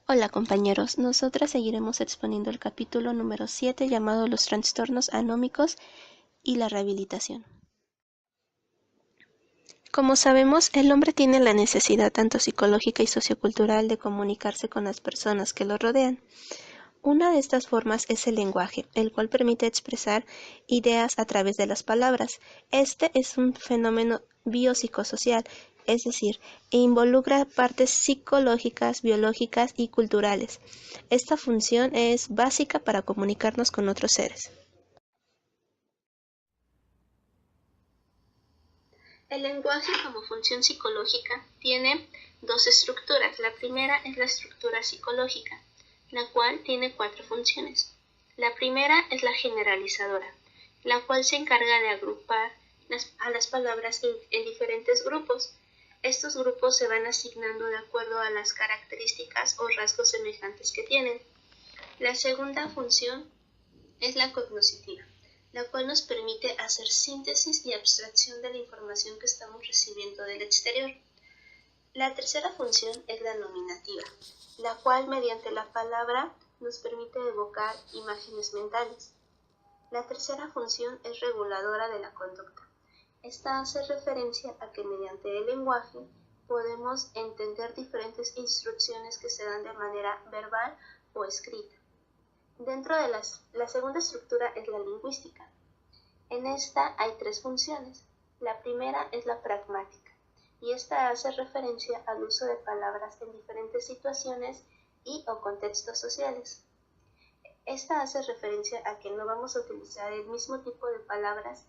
Hola compañeros, nosotras seguiremos exponiendo el capítulo número 7 llamado Los trastornos anómicos y la rehabilitación. Como sabemos, el hombre tiene la necesidad tanto psicológica y sociocultural de comunicarse con las personas que lo rodean. Una de estas formas es el lenguaje, el cual permite expresar ideas a través de las palabras. Este es un fenómeno biopsicosocial, es decir, involucra partes psicológicas, biológicas y culturales. Esta función es básica para comunicarnos con otros seres. El lenguaje como función psicológica tiene dos estructuras. La primera es la estructura psicológica, la cual tiene 4 funciones. La primera es la generalizadora, la cual se encarga de agrupar a las palabras en diferentes grupos. Estos grupos se van asignando de acuerdo a las características o rasgos semejantes que tienen. La segunda función es la cognoscitiva, la cual nos permite hacer síntesis y abstracción de la información que estamos recibiendo del exterior. La tercera función es la nominativa, la cual mediante la palabra nos permite evocar imágenes mentales. La tercera función es reguladora de la conducta. Esta hace referencia a que mediante el lenguaje podemos entender diferentes instrucciones que se dan de manera verbal o escrita. Dentro de la segunda estructura es la lingüística. En esta hay 3 funciones. La primera es la pragmática, y esta hace referencia al uso de palabras en diferentes situaciones y o contextos sociales. Esta hace referencia a que no vamos a utilizar el mismo tipo de palabras,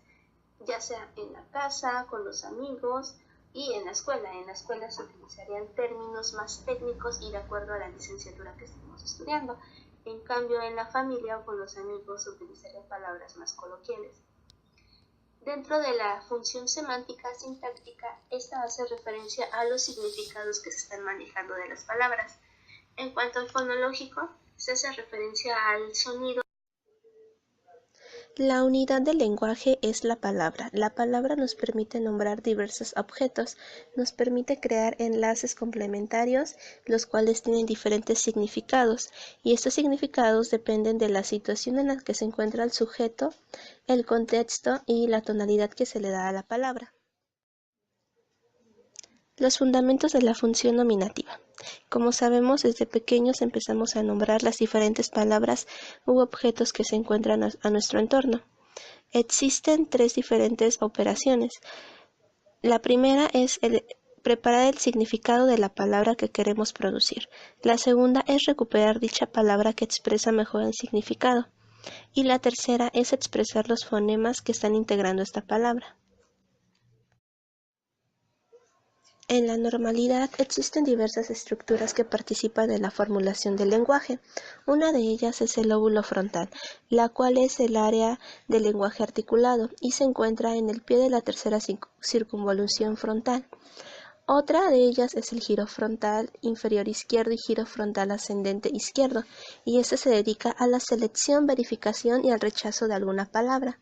ya sea en la casa, con los amigos y en la escuela. En la escuela se utilizarían términos más técnicos y de acuerdo a la licenciatura que estemos estudiando. En cambio, en la familia o con los amigos se utilizarían palabras más coloquiales. Dentro de la función semántica sintáctica, esta hace referencia a los significados que se están manejando de las palabras. En cuanto al fonológico, se hace referencia al sonido. La unidad del lenguaje es la palabra. La palabra nos permite nombrar diversos objetos, nos permite crear enlaces complementarios, los cuales tienen diferentes significados, y estos significados dependen de la situación en la que se encuentra el sujeto, el contexto y la tonalidad que se le da a la palabra. Los fundamentos de la función nominativa. Como sabemos, desde pequeños empezamos a nombrar las diferentes palabras u objetos que se encuentran a nuestro entorno. Existen 3 diferentes operaciones. La primera es preparar el significado de la palabra que queremos producir. La segunda es recuperar dicha palabra que expresa mejor el significado. Y la tercera es expresar los fonemas que están integrando esta palabra. En la normalidad existen diversas estructuras que participan en la formulación del lenguaje. Una de ellas es el lóbulo frontal, la cual es el área del lenguaje articulado y se encuentra en el pie de la tercera circunvolución frontal. Otra de ellas es el giro frontal inferior izquierdo y giro frontal ascendente izquierdo, y este se dedica a la selección, verificación y al rechazo de alguna palabra.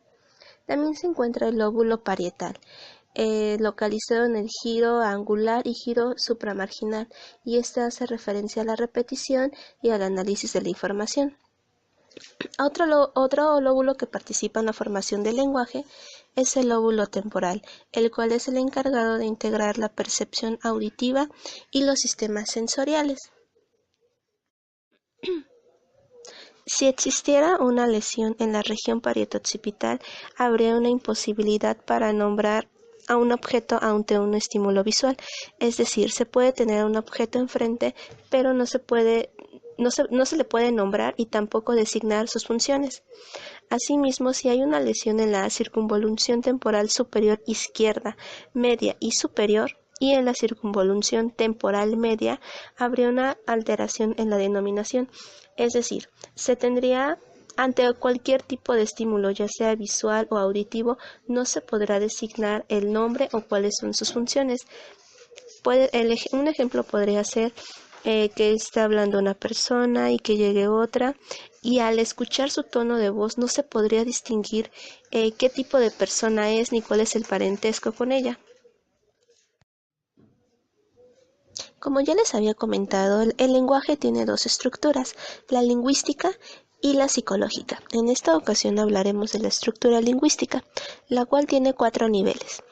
También se encuentra el lóbulo parietal, localizado en el giro angular y giro supramarginal, y este hace referencia a la repetición y al análisis de la información. Otro lóbulo que participa en la formación del lenguaje es el lóbulo temporal, el cual es el encargado de integrar la percepción auditiva y los sistemas sensoriales. Si existiera una lesión en la región parieto-occipital, habría una imposibilidad para nombrar a un objeto ante un estímulo visual, es decir, se puede tener un objeto enfrente, pero no se le puede nombrar y tampoco designar sus funciones. Asimismo, si hay una lesión en la circunvolución temporal superior izquierda, media y superior, y en la circunvolución temporal media, habría una alteración en la denominación, es decir, se tendría ante cualquier tipo de estímulo, ya sea visual o auditivo, no se podrá designar el nombre o cuáles son sus funciones. Un ejemplo podría ser que esté hablando una persona y que llegue otra, y al escuchar su tono de voz no se podría distinguir qué tipo de persona es ni cuál es el parentesco con ella. Como ya les había comentado, el lenguaje tiene dos estructuras, la lingüística y la psicológica. En esta ocasión hablaremos de la estructura lingüística, la cual tiene 4 niveles.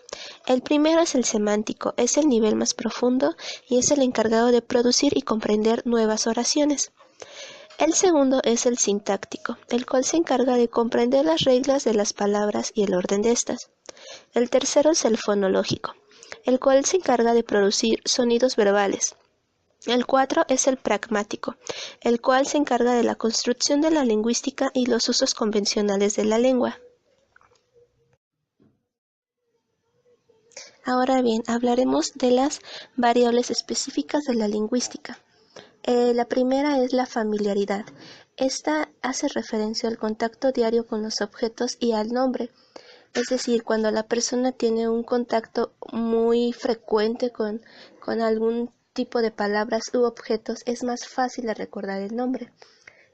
El primero es el semántico, es el nivel más profundo y es el encargado de producir y comprender nuevas oraciones. El segundo es el sintáctico, el cual se encarga de comprender las reglas de las palabras y el orden de estas. El tercero es el fonológico, el cual se encarga de producir sonidos verbales. El 4 es el pragmático, el cual se encarga de la construcción de la lingüística y los usos convencionales de la lengua. Ahora bien, hablaremos de las variables específicas de la lingüística. La primera es la familiaridad. Esta hace referencia al contacto diario con los objetos y al nombre. Es decir, cuando la persona tiene un contacto muy frecuente con algún tipo de palabras u objetos, es más fácil de recordar el nombre.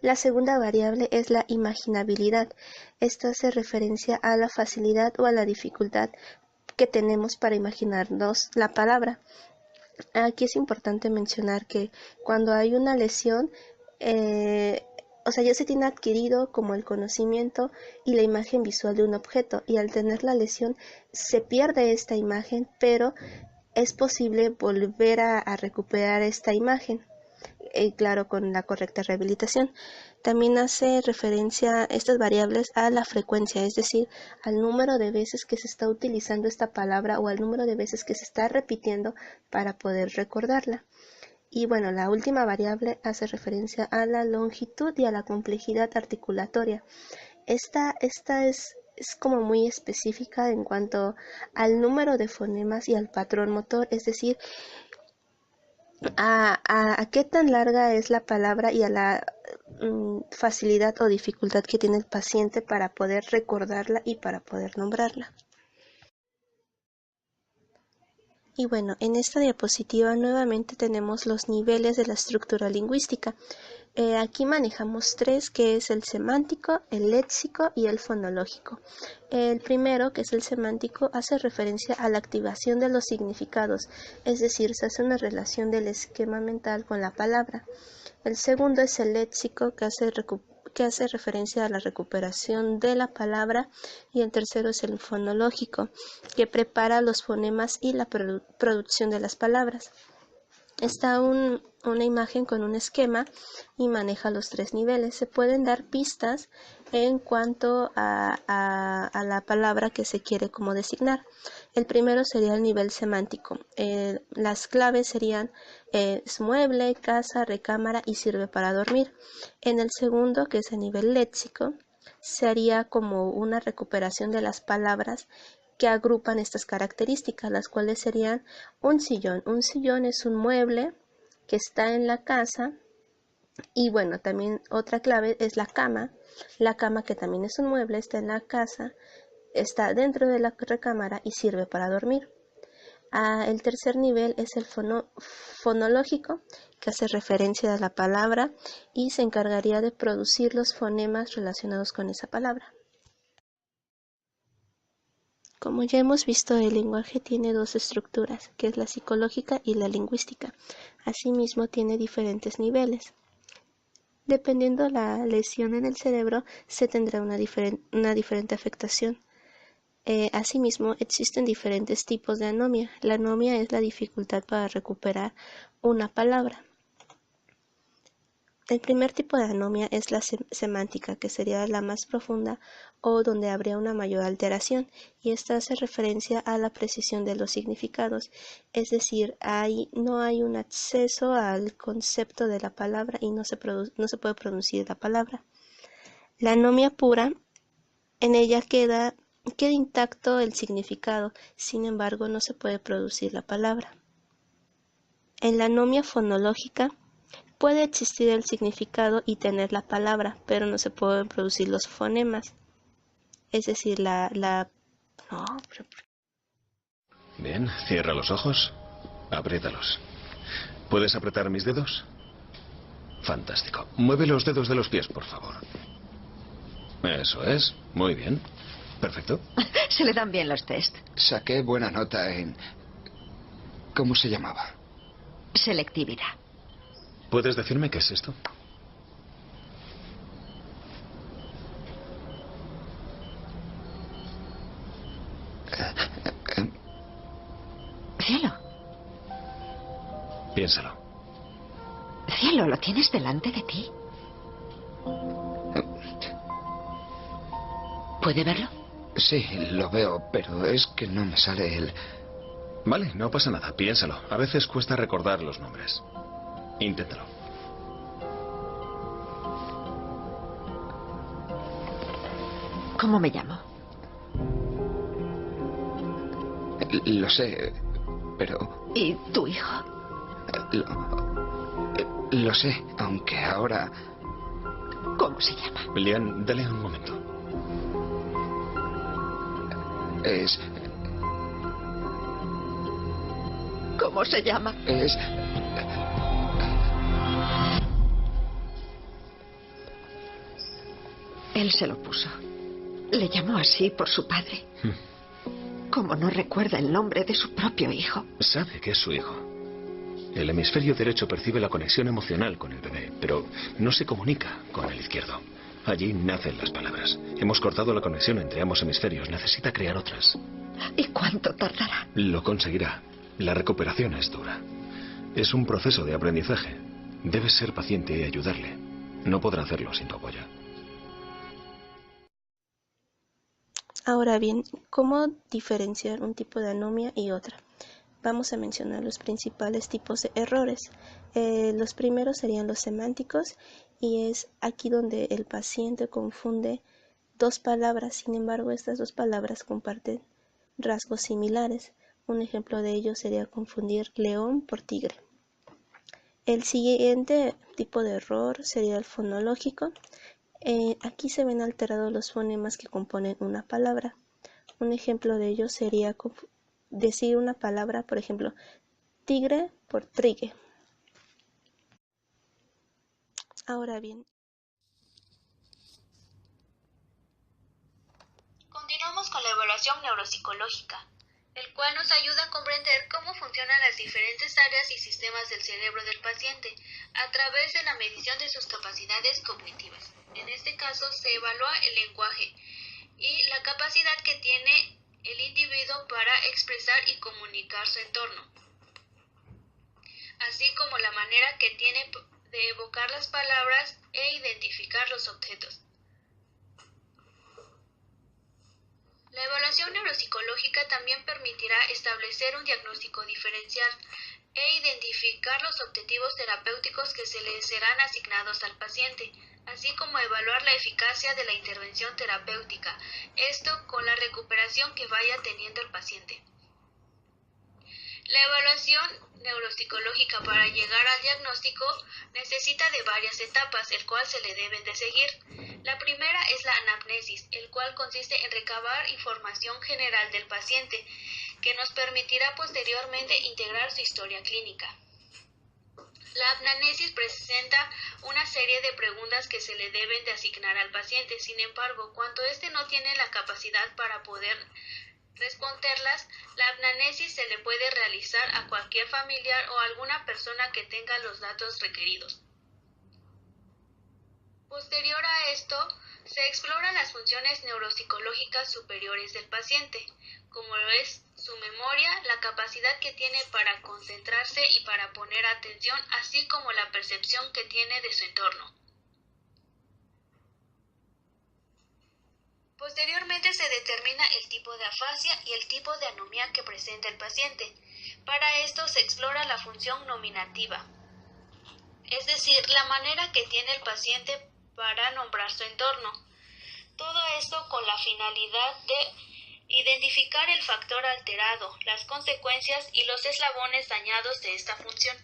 La segunda variable es la imaginabilidad. Esta hace referencia a la facilidad o a la dificultad que tenemos para imaginarnos la palabra. Aquí es importante mencionar que cuando hay una lesión, ya se tiene adquirido como el conocimiento y la imagen visual de un objeto, y al tener la lesión se pierde esta imagen, pero es posible volver a recuperar esta imagen, claro, con la correcta rehabilitación. También hace referencia estas variables a la frecuencia, es decir, al número de veces que se está utilizando esta palabra o al número de veces que se está repitiendo para poder recordarla. Y bueno, la última variable hace referencia a la longitud y a la complejidad articulatoria. Esta es como muy específica en cuanto al número de fonemas y al patrón motor, es decir, a qué tan larga es la palabra y a la facilidad o dificultad que tiene el paciente para poder recordarla y para poder nombrarla. Y bueno, en esta diapositiva nuevamente tenemos los niveles de la estructura lingüística. Aquí manejamos 3, que es el semántico, el léxico y el fonológico. El primero, que es el semántico, hace referencia a la activación de los significados, es decir, se hace una relación del esquema mental con la palabra. El segundo es el léxico, que hace referencia a la recuperación de la palabra, y el tercero es el fonológico, que prepara los fonemas y la producción de las palabras. Está una imagen con un esquema y maneja los 3 niveles. Se pueden dar pistas en cuanto a la palabra que se quiere como designar. El primero sería el nivel semántico. Las claves serían es mueble, casa, recámara y sirve para dormir. En el segundo, que es el nivel léxico, sería como una recuperación de las palabras que agrupan estas características, las cuales serían un sillón. Un sillón es un mueble que está en la casa, y bueno, también otra clave es la cama que también es un mueble, está en la casa, está dentro de la recámara y sirve para dormir. El tercer nivel es el fonológico, que hace referencia a la palabra y se encargaría de producir los fonemas relacionados con esa palabra. Como ya hemos visto, el lenguaje tiene 2 estructuras, que es la psicológica y la lingüística. Asimismo, tiene diferentes niveles. Dependiendo la lesión en el cerebro, se tendrá una diferente afectación. Asimismo, existen diferentes tipos de anomia. La anomia es la dificultad para recuperar una palabra. El primer tipo de anomia es la semántica, que sería la más profunda o donde habría una mayor alteración, y esta hace referencia a la precisión de los significados, es decir, no hay un acceso al concepto de la palabra y no se puede producir la palabra. La anomia pura, en ella queda intacto el significado, sin embargo no se puede producir la palabra. En la anomia fonológica, puede existir el significado y tener la palabra, pero no se pueden producir los fonemas. Es decir, Bien, cierra los ojos. Apriétalos. ¿Puedes apretar mis dedos? Fantástico. Mueve los dedos de los pies, por favor. Eso es. Muy bien. Perfecto. Se le dan bien los test. Saqué buena nota en... ¿Cómo se llamaba? selectividad. ¿Puedes decirme qué es esto? Cielo. Piénsalo. Cielo, lo tienes delante de ti. ¿Puede verlo? Sí, lo veo, pero es que no me sale el... Vale, no pasa nada. Piénsalo. A veces cuesta recordar los nombres. Inténtalo. ¿Cómo me llamo? Lo sé, pero... ¿Y tu hijo? Lo sé, aunque ahora... ¿Cómo se llama? Lian, dale un momento. Es... ¿Cómo se llama? Es... Él se lo puso. Le llamó así por su padre. ¿Cómo no recuerda el nombre de su propio hijo? Sabe que es su hijo. El hemisferio derecho percibe la conexión emocional con el bebé, pero no se comunica con el izquierdo. Allí nacen las palabras. Hemos cortado la conexión entre ambos hemisferios. Necesita crear otras. ¿Y cuánto tardará? Lo conseguirá. La recuperación es dura. Es un proceso de aprendizaje. Debes ser paciente y ayudarle. No podrá hacerlo sin tu apoyo. Ahora bien, ¿cómo diferenciar un tipo de anomia y otra? Vamos a mencionar los principales tipos de errores. Los primeros serían los semánticos, y es aquí donde el paciente confunde dos palabras. Sin embargo, estas dos palabras comparten rasgos similares. Un ejemplo de ello sería confundir león por tigre. El siguiente tipo de error sería el fonológico. Aquí se ven alterados los fonemas que componen una palabra. Un ejemplo de ello sería decir una palabra, por ejemplo, tigre por trigue. Ahora bien, continuamos con la evaluación neuropsicológica, el cual nos ayuda a comprender cómo funcionan las diferentes áreas y sistemas del cerebro del paciente a través de la medición de sus capacidades cognitivas. En este caso se evalúa el lenguaje y la capacidad que tiene el individuo para expresar y comunicar su entorno, así como la manera que tiene de evocar las palabras e identificar los objetos. La evaluación neuropsicológica también permitirá establecer un diagnóstico diferencial e identificar los objetivos terapéuticos que se le serán asignados al paciente, así como evaluar la eficacia de la intervención terapéutica, esto con la recuperación que vaya teniendo el paciente. La evaluación neuropsicológica para llegar al diagnóstico necesita de varias etapas, el cual se le deben de seguir. La primera es la anamnesis, el cual consiste en recabar información general del paciente, que nos permitirá posteriormente integrar su historia clínica. La anamnesis presenta una serie de preguntas que se le deben de asignar al paciente. Sin embargo, cuando éste no tiene la capacidad para poder responderlas, la anamnesis se le puede realizar a cualquier familiar o alguna persona que tenga los datos requeridos. Posterior a esto, se exploran las funciones neuropsicológicas superiores del paciente, como lo es su memoria, la capacidad que tiene para concentrarse y para poner atención, así como la percepción que tiene de su entorno. Posteriormente se determina el tipo de afasia y el tipo de anomia que presenta el paciente. Para esto se explora la función nominativa, es decir, la manera que tiene el paciente para nombrar su entorno. Todo esto con la finalidad de identificar el factor alterado, las consecuencias y los eslabones dañados de esta función.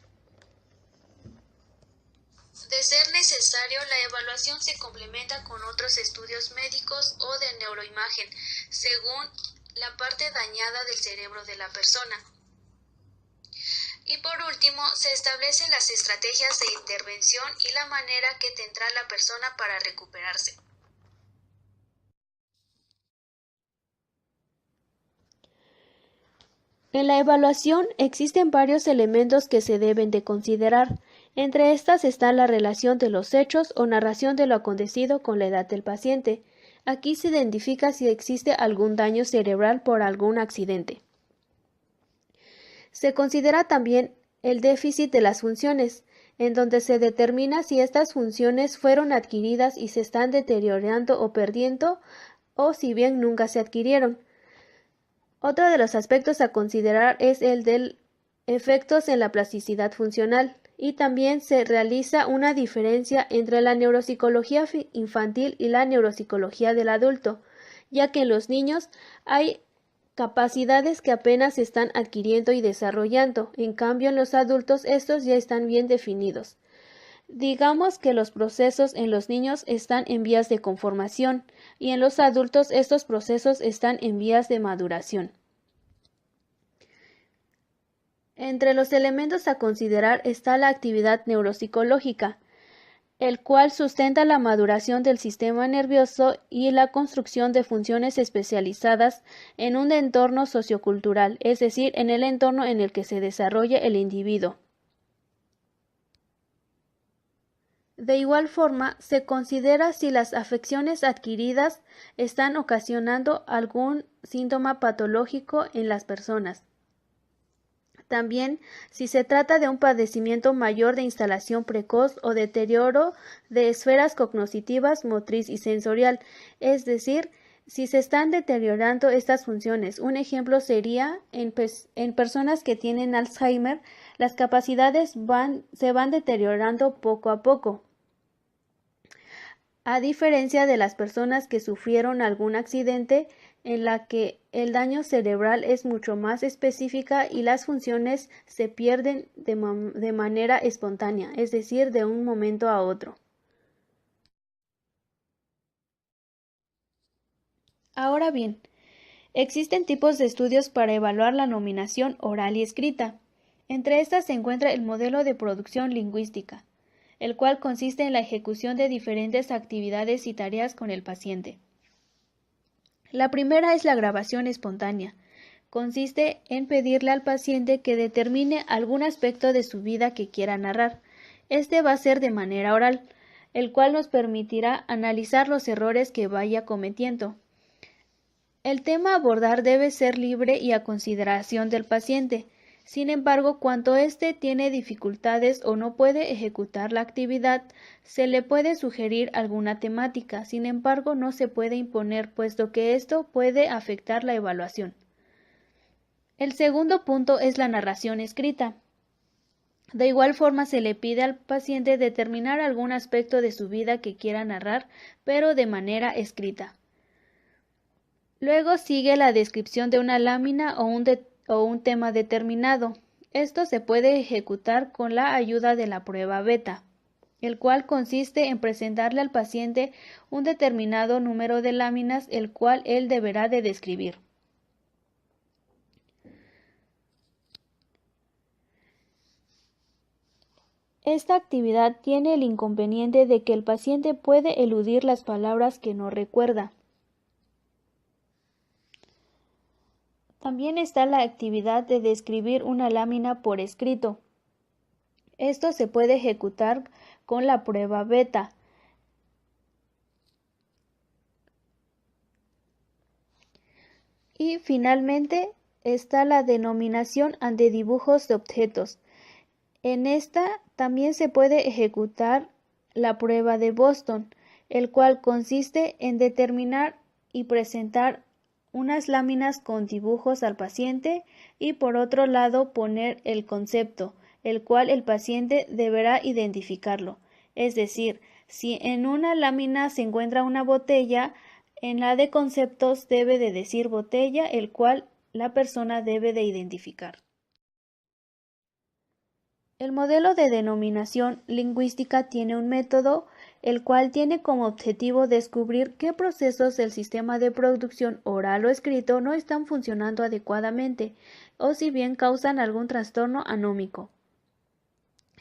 De ser necesario, la evaluación se complementa con otros estudios médicos o de neuroimagen, según la parte dañada del cerebro de la persona. Y por último, se establecen las estrategias de intervención y la manera que tendrá la persona para recuperarse. En la evaluación existen varios elementos que se deben de considerar. Entre estas está la relación de los hechos o narración de lo acontecido con la edad del paciente. Aquí se identifica si existe algún daño cerebral por algún accidente. Se considera también el déficit de las funciones, en donde se determina si estas funciones fueron adquiridas y se están deteriorando o perdiendo, o si bien nunca se adquirieron. Otro de los aspectos a considerar es el de efectos en la plasticidad funcional, y también se realiza una diferencia entre la neuropsicología infantil y la neuropsicología del adulto, ya que en los niños hay capacidades que apenas se están adquiriendo y desarrollando, en cambio en los adultos estos ya están bien definidos. Digamos que los procesos en los niños están en vías de conformación y en los adultos estos procesos están en vías de maduración. Entre los elementos a considerar está la actividad neuropsicológica, el cual sustenta la maduración del sistema nervioso y la construcción de funciones especializadas en un entorno sociocultural, es decir, en el entorno en el que se desarrolla el individuo. De igual forma, se considera si las afecciones adquiridas están ocasionando algún síntoma patológico en las personas. También si se trata de un padecimiento mayor de instalación precoz o deterioro de esferas cognitivas, motriz y sensorial, es decir, si se están deteriorando estas funciones. Un ejemplo sería en personas que tienen Alzheimer, las capacidades se van deteriorando poco a poco. A diferencia de las personas que sufrieron algún accidente, en la que el daño cerebral es mucho más específica y las funciones se pierden de manera espontánea, es decir, de un momento a otro. Ahora bien, existen tipos de estudios para evaluar la nominación oral y escrita. Entre estas se encuentra el modelo de producción lingüística, el cual consiste en la ejecución de diferentes actividades y tareas con el paciente. La primera es la grabación espontánea. Consiste en pedirle al paciente que determine algún aspecto de su vida que quiera narrar. Este va a ser de manera oral, el cual nos permitirá analizar los errores que vaya cometiendo. El tema a abordar debe ser libre y a consideración del paciente. Sin embargo, cuando éste tiene dificultades o no puede ejecutar la actividad, se le puede sugerir alguna temática. Sin embargo, no se puede imponer, puesto que esto puede afectar la evaluación. El segundo punto es la narración escrita. De igual forma, se le pide al paciente determinar algún aspecto de su vida que quiera narrar, pero de manera escrita. Luego sigue la descripción de una lámina o un tema determinado. Esto se puede ejecutar con la ayuda de la prueba beta, el cual consiste en presentarle al paciente un determinado número de láminas, el cual él deberá de describir. Esta actividad tiene el inconveniente de que el paciente puede eludir las palabras que no recuerda. También está la actividad de describir una lámina por escrito. Esto se puede ejecutar con la prueba beta. Y finalmente está la denominación ante dibujos de objetos. En esta también se puede ejecutar la prueba de Boston, el cual consiste en determinar y presentar unas láminas con dibujos al paciente y por otro lado poner el concepto, el cual el paciente deberá identificarlo. Es decir, si en una lámina se encuentra una botella, en la de conceptos debe de decir botella, el cual la persona debe de identificar. El modelo de denominación lingüística tiene un método, el cual tiene como objetivo descubrir qué procesos del sistema de producción oral o escrito no están funcionando adecuadamente, o si bien causan algún trastorno anómico.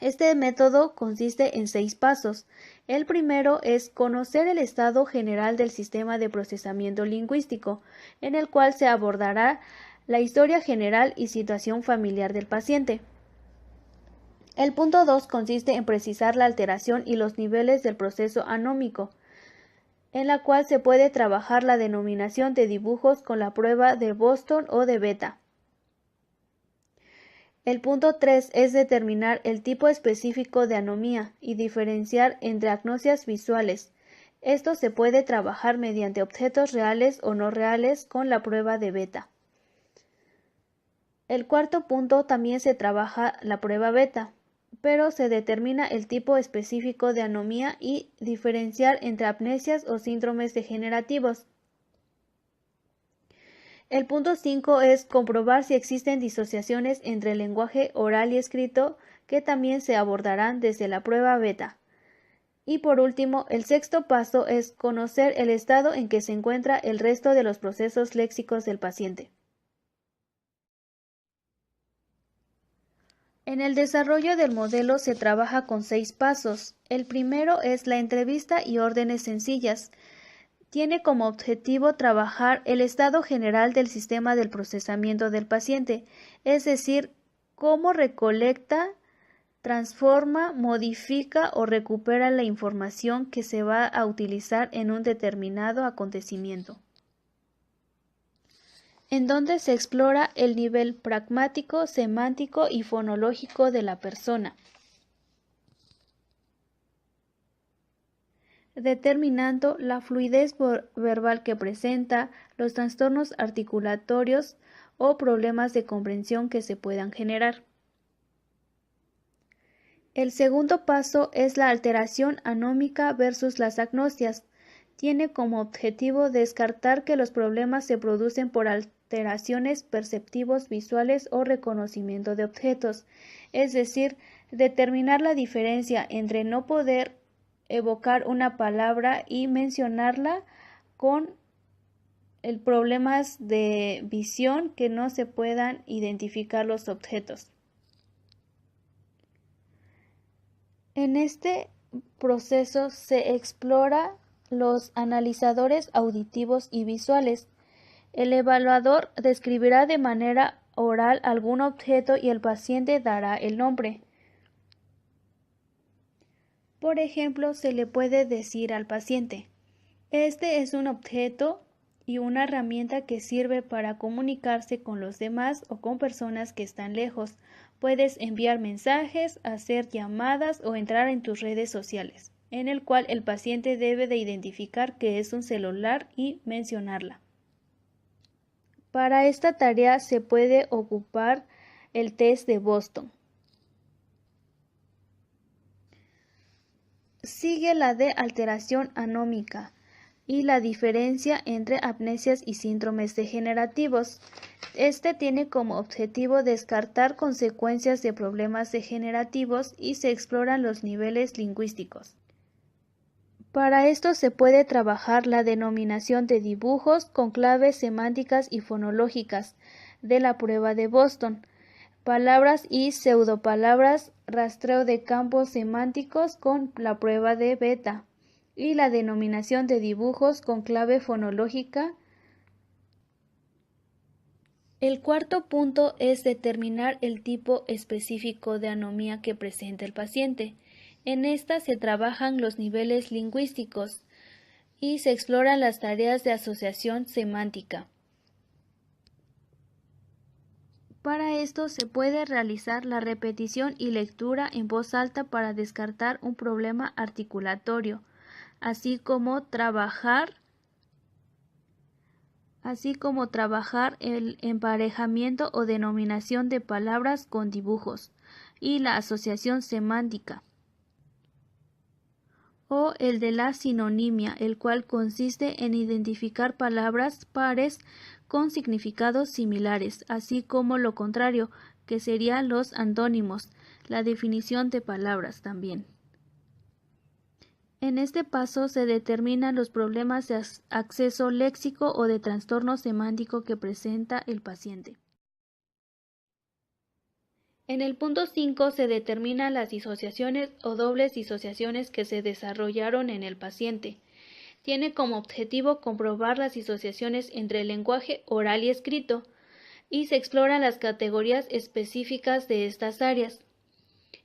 Este método consiste en 6 pasos. El primero es conocer el estado general del sistema de procesamiento lingüístico, en el cual se abordará la historia general y situación familiar del paciente. El punto 2 consiste en precisar la alteración y los niveles del proceso anómico, en la cual se puede trabajar la denominación de dibujos con la prueba de Boston o de Beta. El punto 3 es determinar el tipo específico de anomía y diferenciar entre agnosias visuales. Esto se puede trabajar mediante objetos reales o no reales con la prueba de Beta. El cuarto punto también se trabaja la prueba Beta, pero se determina el tipo específico de anomía y diferenciar entre apnesias o síndromes degenerativos. El punto 5 es comprobar si existen disociaciones entre el lenguaje oral y escrito, que también se abordarán desde la prueba Beta. Y por último, el sexto paso es conocer el estado en que se encuentra el resto de los procesos léxicos del paciente. En el desarrollo del modelo se trabaja con 6 pasos. El primero es la entrevista y órdenes sencillas. Tiene como objetivo trabajar el estado general del sistema del procesamiento del paciente, es decir, cómo recolecta, transforma, modifica o recupera la información que se va a utilizar en un determinado acontecimiento, en donde se explora el nivel pragmático, semántico y fonológico de la persona, determinando la fluidez verbal que presenta, los trastornos articulatorios o problemas de comprensión que se puedan generar. El segundo paso es la alteración anómica versus las agnosias. Tiene como objetivo descartar que los problemas se producen por alteraciones perceptivos visuales o reconocimiento de objetos, es decir, determinar la diferencia entre no poder evocar una palabra y mencionarla con el problemas de visión que no se puedan identificar los objetos. En este proceso se explora los analizadores auditivos y visuales. El evaluador describirá de manera oral algún objeto y el paciente dará el nombre. Por ejemplo, se le puede decir al paciente: este es un objeto y una herramienta que sirve para comunicarse con los demás o con personas que están lejos. Puedes enviar mensajes, hacer llamadas o entrar en tus redes sociales, en el cual el paciente debe de identificar que es un celular y mencionarla. Para esta tarea se puede ocupar el test de Boston. Sigue la de alteración anómica y la diferencia entre apnesias y síndromes degenerativos. Este tiene como objetivo descartar consecuencias de problemas degenerativos y se exploran los niveles lingüísticos. Para esto se puede trabajar la denominación de dibujos con claves semánticas y fonológicas de la prueba de Boston, palabras y pseudopalabras, rastreo de campos semánticos con la prueba de Beta, y la denominación de dibujos con clave fonológica. El cuarto punto es determinar el tipo específico de anomía que presenta el paciente. En esta se trabajan los niveles lingüísticos y se exploran las tareas de asociación semántica. Para esto se puede realizar la repetición y lectura en voz alta para descartar un problema articulatorio, así como trabajar el emparejamiento o denominación de palabras con dibujos y la asociación semántica, o el de la sinonimia, el cual consiste en identificar palabras pares con significados similares, así como lo contrario, que serían los antónimos, la definición de palabras también. En este paso se determinan los problemas de acceso léxico o de trastorno semántico que presenta el paciente. En el punto 5 se determinan las disociaciones o dobles disociaciones que se desarrollaron en el paciente. Tiene como objetivo comprobar las disociaciones entre el lenguaje oral y escrito. y se exploran las categorías específicas de estas áreas.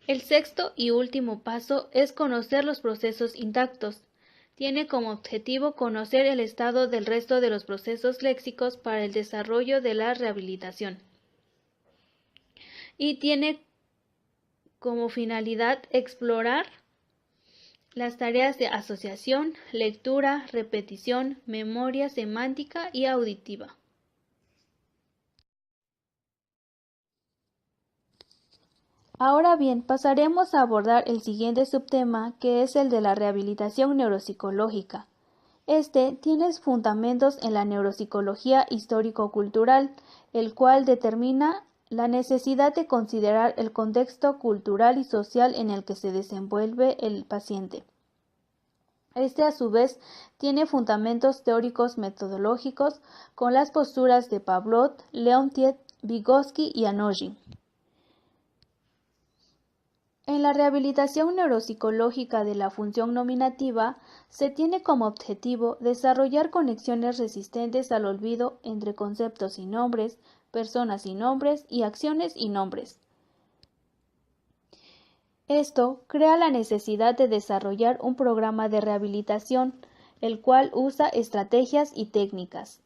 El sexto y último paso es conocer los procesos intactos. Tiene como objetivo conocer el estado del resto de los procesos léxicos para el desarrollo de la rehabilitación. Y tiene como finalidad explorar las tareas de asociación, lectura, repetición, memoria semántica y auditiva. Ahora bien, pasaremos a abordar el siguiente subtema, que es el de la rehabilitación neuropsicológica. Este tiene fundamentos en la neuropsicología histórico-cultural, el cual determina la necesidad de considerar el contexto cultural y social en el que se desenvuelve el paciente. Este, a su vez, tiene fundamentos teóricos metodológicos con las posturas de Pavlov, Leontiev, Vygotsky y Anochin. En la rehabilitación neuropsicológica de la función nominativa, se tiene como objetivo desarrollar conexiones resistentes al olvido entre conceptos y nombres, personas y nombres y acciones y nombres. Esto crea la necesidad de desarrollar un programa de rehabilitación, el cual usa estrategias y técnicas.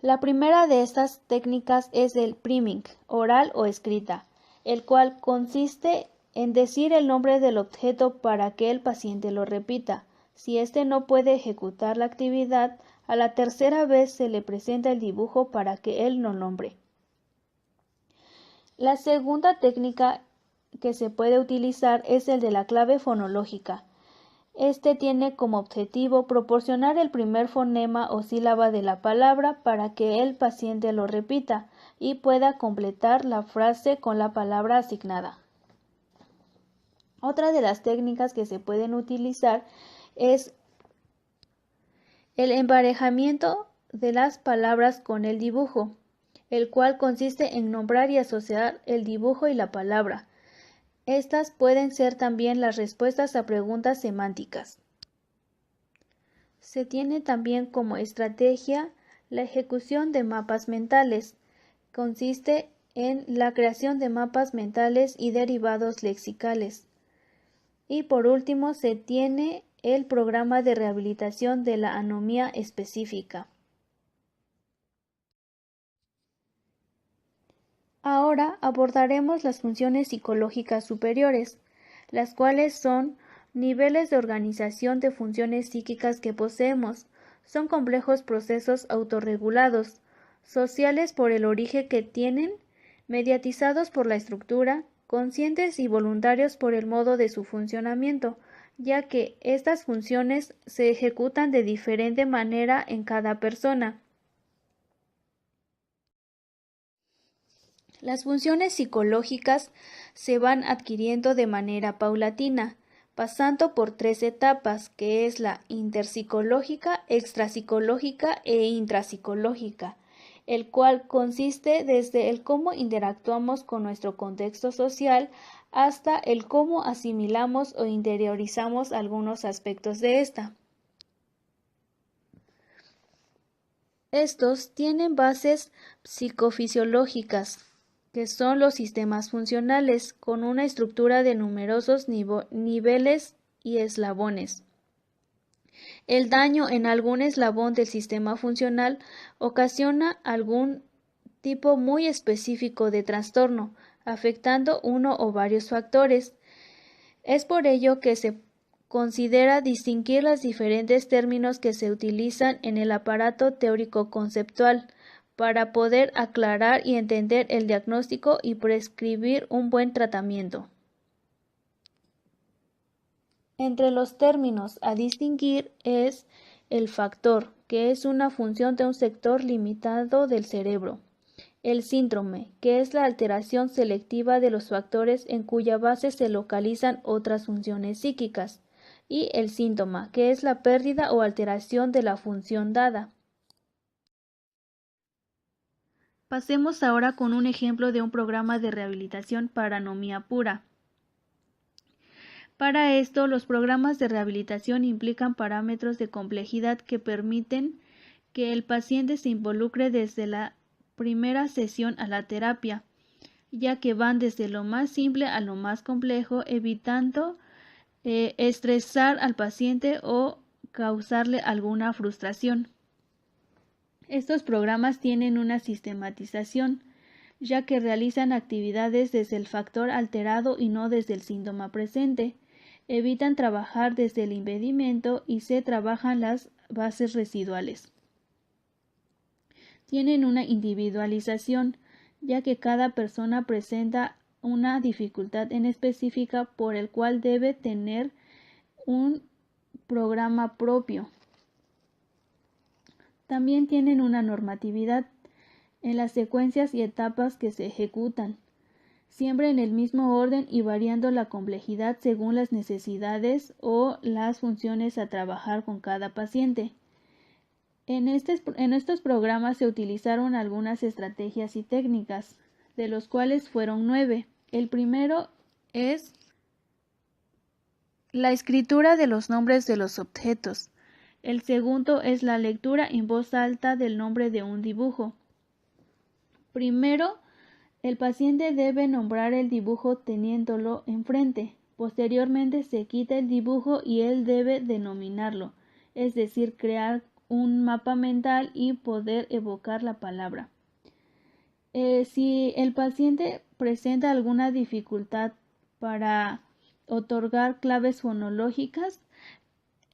La primera de estas técnicas es el priming, oral o escrita, el cual consiste en decir el nombre del objeto para que el paciente lo repita. Si éste no puede ejecutar la actividad, a la tercera vez se le presenta el dibujo para que él lo nombre. La segunda técnica que se puede utilizar es el de la clave fonológica. Este tiene como objetivo proporcionar el primer fonema o sílaba de la palabra para que el paciente lo repita y pueda completar la frase con la palabra asignada. Otra de las técnicas que se pueden utilizar es el emparejamiento de las palabras con el dibujo, el cual consiste en nombrar y asociar el dibujo y la palabra. Estas pueden ser también las respuestas a preguntas semánticas. Se tiene también como estrategia la ejecución de mapas mentales. Consiste en la creación de mapas mentales y derivados lexicales. Y por último se tiene el programa de rehabilitación de la anomía específica. Ahora abordaremos las funciones psicológicas superiores, las cuales son niveles de organización de funciones psíquicas que poseemos. Son complejos procesos autorregulados, sociales por el origen que tienen, mediatizados por la estructura, conscientes y voluntarios por el modo de su funcionamiento, ya que estas funciones se ejecutan de diferente manera en cada persona. Las funciones psicológicas se van adquiriendo de manera paulatina, pasando por 3 etapas, que es la interpsicológica, extrapsicológica e intrapsicológica, el cual consiste desde el cómo interactuamos con nuestro contexto social hasta el cómo asimilamos o interiorizamos algunos aspectos de esta. Estos tienen bases psicofisiológicas, que son los sistemas funcionales, con una estructura de numerosos niveles y eslabones. El daño en algún eslabón del sistema funcional ocasiona algún tipo muy específico de trastorno, afectando uno o varios factores. Es por ello que se considera distinguir los diferentes términos que se utilizan en el aparato teórico-conceptual, para poder aclarar y entender el diagnóstico y prescribir un buen tratamiento. Entre los términos a distinguir es el factor, que es una función de un sector limitado del cerebro; el síndrome, que es la alteración selectiva de los factores en cuya base se localizan otras funciones psíquicas; y el síntoma, que es la pérdida o alteración de la función dada. Pasemos ahora con un ejemplo de un programa de rehabilitación para anomía pura. Para esto, los programas de rehabilitación implican parámetros de complejidad que permiten que el paciente se involucre desde la primera sesión a la terapia, ya que van desde lo más simple a lo más complejo, evitando estresar al paciente o causarle alguna frustración. Estos programas tienen una sistematización, ya que realizan actividades desde el factor alterado y no desde el síntoma presente. Evitan trabajar desde el impedimento y se trabajan las bases residuales. Tienen una individualización, ya que cada persona presenta una dificultad en específica por el cual debe tener un programa propio. También tienen una normatividad en las secuencias y etapas que se ejecutan, siempre en el mismo orden y variando la complejidad según las necesidades o las funciones a trabajar con cada paciente. En estos programas se utilizaron algunas estrategias y técnicas, de los cuales fueron 9. El primero es la escritura de los nombres de los objetos. El segundo es la lectura en voz alta del nombre de un dibujo. Primero, el paciente debe nombrar el dibujo teniéndolo enfrente. Posteriormente se quita el dibujo y él debe denominarlo, es decir, crear un mapa mental y poder evocar la palabra. Si el paciente presenta alguna dificultad para otorgar claves fonológicas,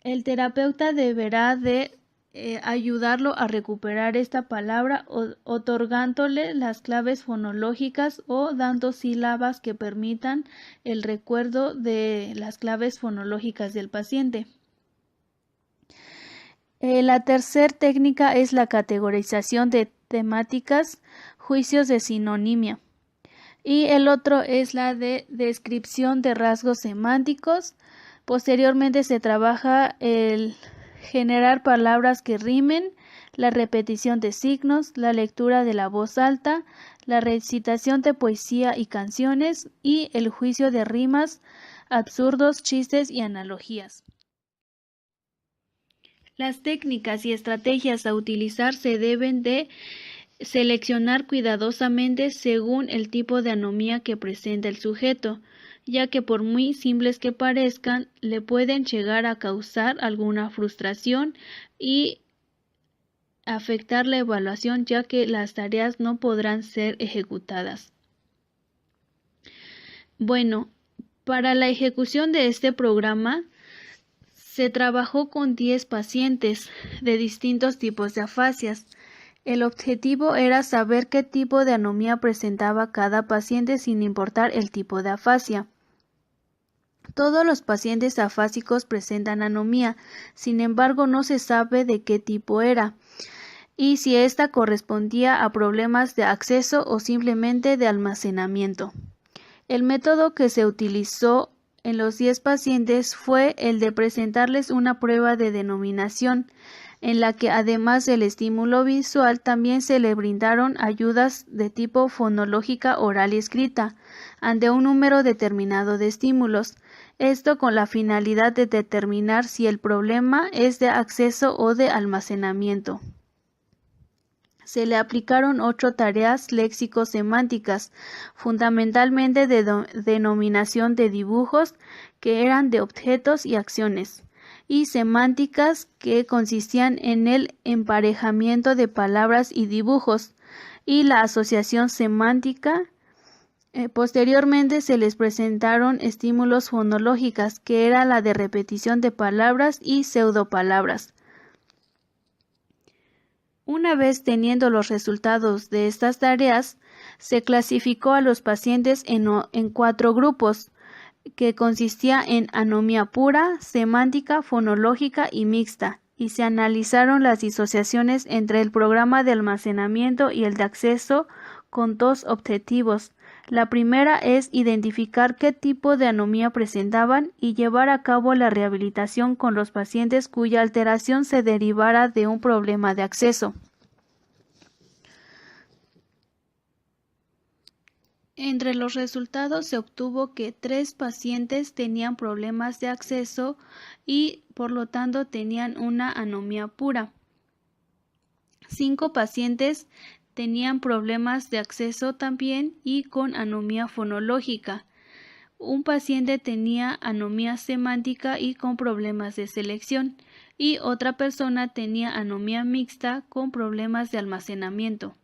el terapeuta deberá de ayudarlo a recuperar esta palabra otorgándole las claves fonológicas o dando sílabas que permitan el recuerdo de las claves fonológicas del paciente. La tercera técnica es la categorización de temáticas, juicios de sinonimia. Y el otro es la de descripción de rasgos semánticos. Posteriormente se trabaja el generar palabras que rimen, la repetición de signos, la lectura de la voz alta, la recitación de poesía y canciones y el juicio de rimas, absurdos, chistes y analogías. Las técnicas y estrategias a utilizar se deben de seleccionar cuidadosamente según el tipo de anomía que presenta el sujeto, ya que por muy simples que parezcan, le pueden llegar a causar alguna frustración y afectar la evaluación, ya que las tareas no podrán ser ejecutadas. Bueno, para la ejecución de este programa, se trabajó con 10 pacientes de distintos tipos de afasias. El objetivo era saber qué tipo de anomía presentaba cada paciente sin importar el tipo de afasia. Todos los pacientes afásicos presentan anomía, sin embargo no se sabe de qué tipo era y si ésta correspondía a problemas de acceso o simplemente de almacenamiento. El método que se utilizó en los 10 pacientes fue el de presentarles una prueba de denominación, en la que además del estímulo visual también se le brindaron ayudas de tipo fonológica oral y escrita, ante un número determinado de estímulos, esto con la finalidad de determinar si el problema es de acceso o de almacenamiento. Se le aplicaron 8 tareas léxico-semánticas, fundamentalmente de denominación de dibujos, que eran de objetos y acciones, y semánticas, que consistían en el emparejamiento de palabras y dibujos, y la asociación semántica. Posteriormente se les presentaron estímulos fonológicas, que era la de repetición de palabras y pseudopalabras. Una vez teniendo los resultados de estas tareas, se clasificó a los pacientes en 4 grupos, que consistía en anomía pura, semántica, fonológica y mixta, y se analizaron las disociaciones entre el programa de almacenamiento y el de acceso con 2 objetivos. La primera es identificar qué tipo de anomía presentaban y llevar a cabo la rehabilitación con los pacientes cuya alteración se derivara de un problema de acceso. Entre los resultados se obtuvo que 3 pacientes tenían problemas de acceso y por lo tanto tenían una anomía pura. 5 pacientes tenían problemas de acceso también y con anomía fonológica. Un paciente tenía anomía semántica y con problemas de selección, y otra persona tenía anomía mixta con problemas de almacenamiento.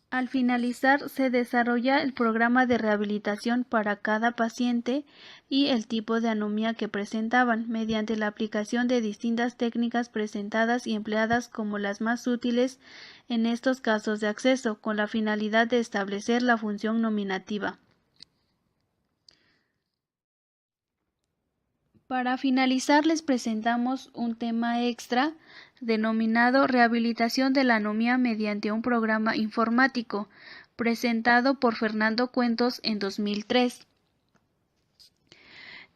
Al finalizar, se desarrolla el programa de rehabilitación para cada paciente y el tipo de anomía que presentaban, mediante la aplicación de distintas técnicas presentadas y empleadas como las más útiles en estos casos de acceso, con la finalidad de establecer la función nominativa. Para finalizar, les presentamos un tema extra denominado Rehabilitación de la anomía mediante un programa informático, presentado por Fernando Cuentos en 2003.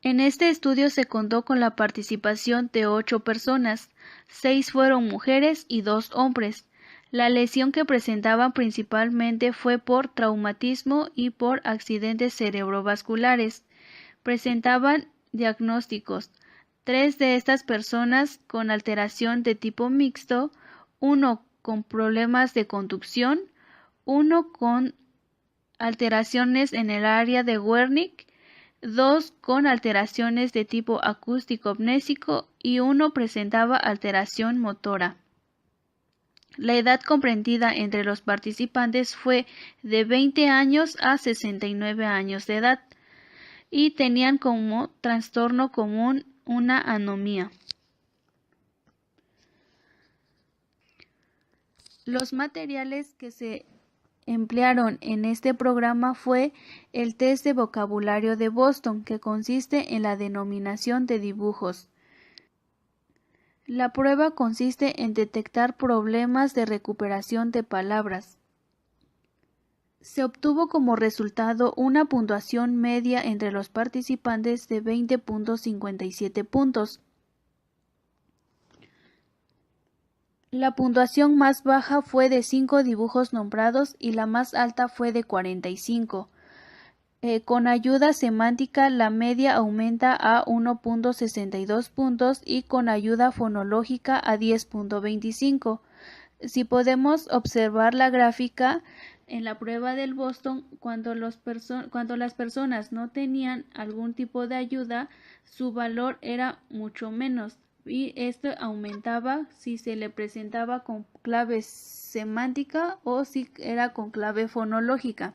En este estudio se contó con la participación de 8 personas, 6 fueron mujeres y 2 hombres. La lesión que presentaban principalmente fue por traumatismo y por accidentes cerebrovasculares. Presentaban diagnósticos: 3 de estas personas con alteración de tipo mixto, 1 con problemas de conducción, 1 con alteraciones en el área de Wernicke, 2 con alteraciones de tipo acústico-amnésico y 1 presentaba alteración motora. La edad comprendida entre los participantes fue de 20 años a 69 años de edad, y tenían como trastorno común una anomía. Los materiales que se emplearon en este programa fue el test de vocabulario de Boston, que consiste en la denominación de dibujos. La prueba consiste en detectar problemas de recuperación de palabras. Se obtuvo como resultado una puntuación media entre los participantes de 20.57 puntos. La puntuación más baja fue de 5 dibujos nombrados y la más alta fue de 45. Con ayuda semántica la media aumenta a 1.62 puntos y con ayuda fonológica a 10.25. Si podemos observar la gráfica en la prueba del Boston, cuando las personas no tenían algún tipo de ayuda, su valor era mucho menos, y esto aumentaba si se le presentaba con clave semántica o si era con clave fonológica.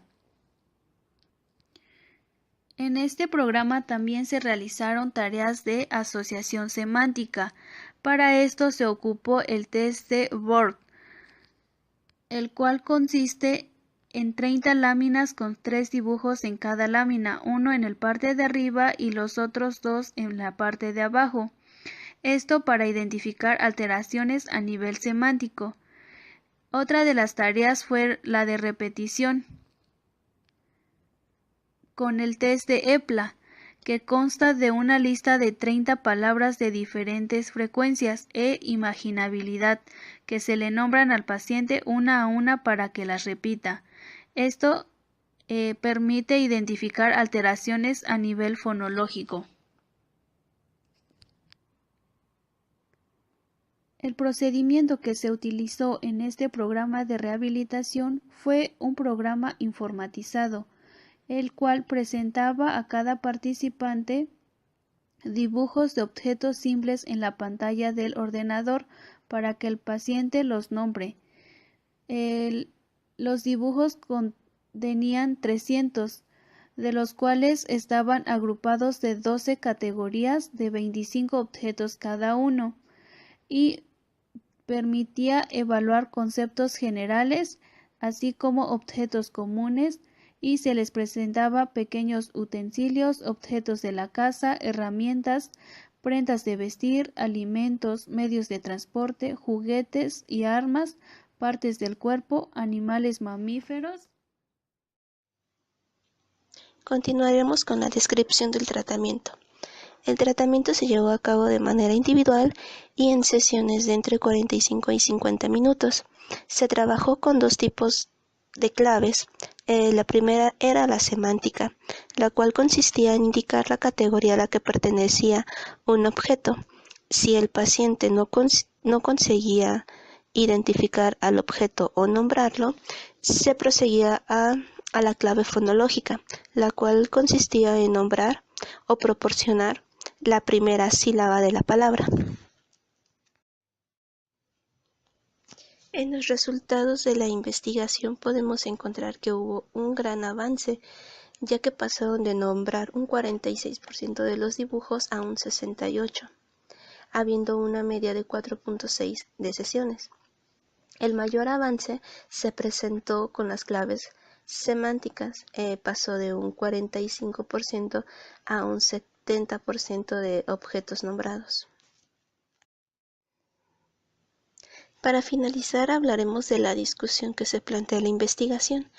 En este programa también se realizaron tareas de asociación semántica. Para esto se ocupó el test de Borg, el cual consiste en 30 láminas con 3 dibujos en cada lámina, uno en la parte de arriba y los otros 2 en la parte de abajo. Esto para identificar alteraciones a nivel semántico. Otra de las tareas fue la de repetición, con el test de EPLA, que consta de una lista de 30 palabras de diferentes frecuencias e imaginabilidad, que se le nombran al paciente una a una para que las repita. Esto permite identificar alteraciones a nivel fonológico. El procedimiento que se utilizó en este programa de rehabilitación fue un programa informatizado, el cual presentaba a cada participante dibujos de objetos simples en la pantalla del ordenador para que el paciente los nombre. Los dibujos contenían 300, de los cuales estaban agrupados de 12 categorías de 25 objetos cada uno, y permitía evaluar conceptos generales, así como objetos comunes, y se les presentaba pequeños utensilios, objetos de la casa, herramientas, prendas de vestir, alimentos, medios de transporte, juguetes y armas, partes del cuerpo, animales mamíferos. Continuaremos con la descripción del tratamiento. El tratamiento se llevó a cabo de manera individual y en sesiones de entre 45 y 50 minutos. Se trabajó con 2 tipos de claves. La primera era la semántica, la cual consistía en indicar la categoría a la que pertenecía un objeto. si el paciente no conseguía identificar al objeto o nombrarlo, se proseguía a la clave fonológica, la cual consistía en nombrar o proporcionar la primera sílaba de la palabra. En los resultados de la investigación podemos encontrar que hubo un gran avance, ya que pasaron de nombrar un 46% de los dibujos a un 68%, habiendo una media de 4.6 de sesiones. El mayor avance se presentó con las claves semánticas, pasó de un 45% a un 70% de objetos nombrados. Para finalizar, hablaremos de la discusión que se plantea en la investigación,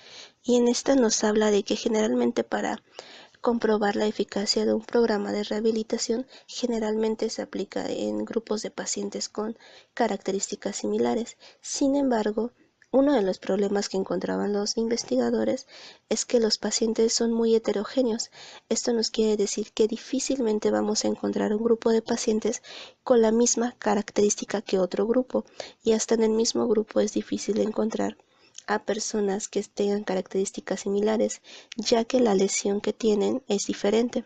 y en esta nos habla de que generalmente para comprobar la eficacia de un programa de rehabilitación generalmente se aplica en grupos de pacientes con características similares. Sin embargo, uno de los problemas que encontraban los investigadores es que los pacientes son muy heterogéneos. Esto nos quiere decir que difícilmente vamos a encontrar un grupo de pacientes con la misma característica que otro grupo, y hasta en el mismo grupo es difícil encontrar a personas que tengan características similares, ya que la lesión que tienen es diferente.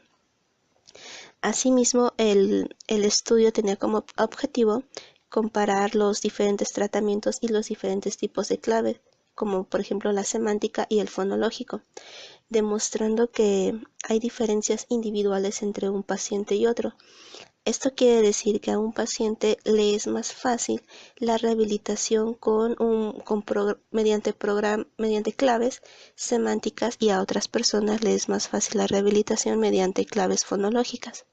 Asimismo, el estudio tenía como objetivo comparar los diferentes tratamientos y los diferentes tipos de clave, como por ejemplo la semántica y el fonológico, demostrando que hay diferencias individuales entre un paciente y otro. Esto quiere decir que a un paciente le es más fácil la rehabilitación mediante claves semánticas, y a otras personas le es más fácil la rehabilitación mediante claves fonológicas.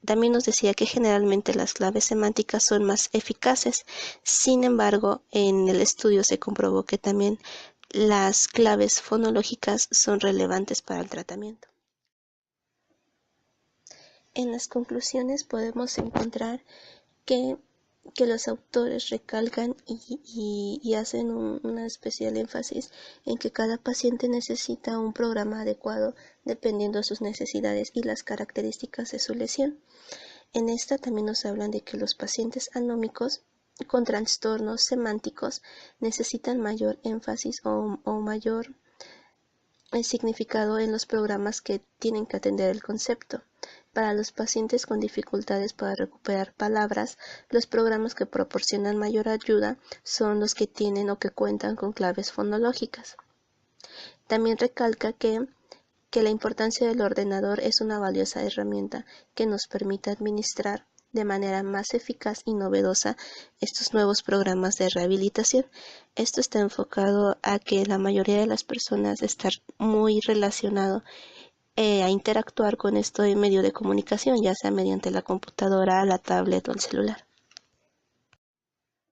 También nos decía que generalmente las claves semánticas son más eficaces. Sin embargo, en el estudio se comprobó que también las claves fonológicas son relevantes para el tratamiento. En las conclusiones podemos encontrar que los autores recalcan y hacen una especial énfasis en que cada paciente necesita un programa adecuado dependiendo de sus necesidades y las características de su lesión. En esta también nos hablan de que los pacientes anómicos con trastornos semánticos necesitan mayor énfasis o mayor significado en los programas que tienen que atender el concepto. Para los pacientes con dificultades para recuperar palabras, los programas que proporcionan mayor ayuda son los que tienen o que cuentan con claves fonológicas. También recalca que la importancia del ordenador es una valiosa herramienta que nos permite administrar de manera más eficaz y novedosa estos nuevos programas de rehabilitación. Esto está enfocado a que la mayoría de las personas están muy relacionado a interactuar con esto en medio de comunicación, ya sea mediante la computadora, la tablet o el celular.